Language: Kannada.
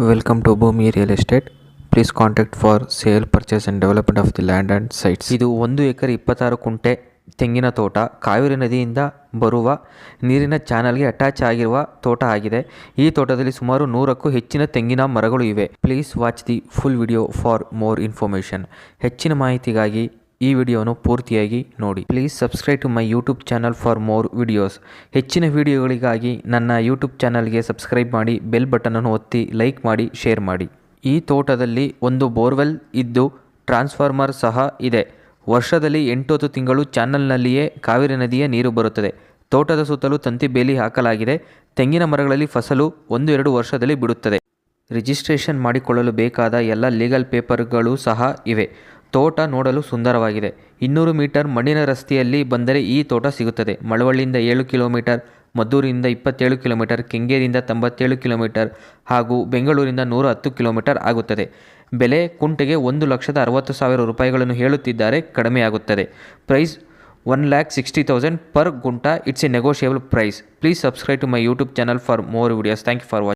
Welcome to Bhumi Real Estate. Please contact for sale, purchase and development of the land and sites. ಇದು 1 ಎಕರೆ 26 ಕುಂಟೆ ತೆಂಗಿನ ತೋಟ ಕಾವೇರಿ ನದಿಯಿಂದ ಬರುವ ನೀರಿನ ಚಾನಲ್ಗೆ ಅಟ್ಯಾಚ್ ಆಗಿರುವ ತೋಟ ಆಗಿದೆ. ಈ ತೋಟದಲ್ಲಿ ಸುಮಾರು 100ಕ್ಕೂ ಹೆಚ್ಚಿನ ತೆಂಗಿನ ಮರಗಳು ಇವೆ. Please watch the full video for more information. ಹೆಚ್ಚಿನ ಮಾಹಿತಿಗಾಗಿ ಈ ವಿಡಿಯೋನು ಪೂರ್ತಿಯಾಗಿ ನೋಡಿ. Please subscribe to my YouTube channel for more videos. ಹೆಚ್ಚಿನ ವಿಡಿಯೋಗಳಿಗಾಗಿ ನನ್ನ ಯೂಟ್ಯೂಬ್ ಚಾನಲ್ಗೆ ಸಬ್ಸ್ಕ್ರೈಬ್ ಮಾಡಿ, ಬೆಲ್ ಬಟನನ್ನು ಒತ್ತಿ, ಲೈಕ್ ಮಾಡಿ, ಶೇರ್ ಮಾಡಿ. ಈ ತೋಟದಲ್ಲಿ ಒಂದು ಬೋರ್ವೆಲ್ ಇದ್ದು ಟ್ರಾನ್ಸ್ಫಾರ್ಮರ್ ಸಹ ಇದೆ. ವರ್ಷದಲ್ಲಿ 8 ತಿಂಗಳು ಚಾನಲ್ನಲ್ಲಿಯೇ ಕಾವೇರಿ ನದಿಯ ನೀರು ಬರುತ್ತದೆ. ತೋಟದ ಸುತ್ತಲೂ ತಂತಿ ಬೇಲಿ ಹಾಕಲಾಗಿದೆ. ತೆಂಗಿನ ಮರಗಳಲ್ಲಿ ಫಸಲು 1-2 ವರ್ಷದಲ್ಲಿ ಬಿಡುತ್ತದೆ. ರಿಜಿಸ್ಟ್ರೇಷನ್ ಮಾಡಿಕೊಳ್ಳಲು ಬೇಕಾದ ಎಲ್ಲ ಲೀಗಲ್ ಪೇಪರ್ಗಳು ಸಹ ಇವೆ. ತೋಟ ನೋಡಲು ಸುಂದರವಾಗಿದೆ. 200 ಮೀಟರ್ ಮಣ್ಣಿನ ರಸ್ತೆಯಲ್ಲಿ ಬಂದರೆ ಈ ತೋಟ ಸಿಗುತ್ತದೆ. ಮಳವಳ್ಳಿಯಿಂದ 7 ಕಿಲೋಮೀಟರ್, ಮದ್ದೂರಿನಿಂದ 27 ಕಿಲೋಮೀಟರ್, ಕೆಂಗೇರಿಯಿಂದ 97 ಕಿಲೋಮೀಟರ್ ಹಾಗೂ ಬೆಂಗಳೂರಿಂದ 110 ಕಿಲೋಮೀಟರ್ ಆಗುತ್ತದೆ. ಬೆಲೆ ಕುಂಟೆಗೆ 1,60,000 ರೂಪಾಯಿಗಳನ್ನು ಹೇಳುತ್ತಿದ್ದಾರೆ. ಕಡಿಮೆಯಾಗುತ್ತದೆ. ಪ್ರೈಸ್ 1,60,000 per ಗುಂಟ. It's a negotiable price. Please subscribe to my YouTube channel for more videos. Thank you for watching.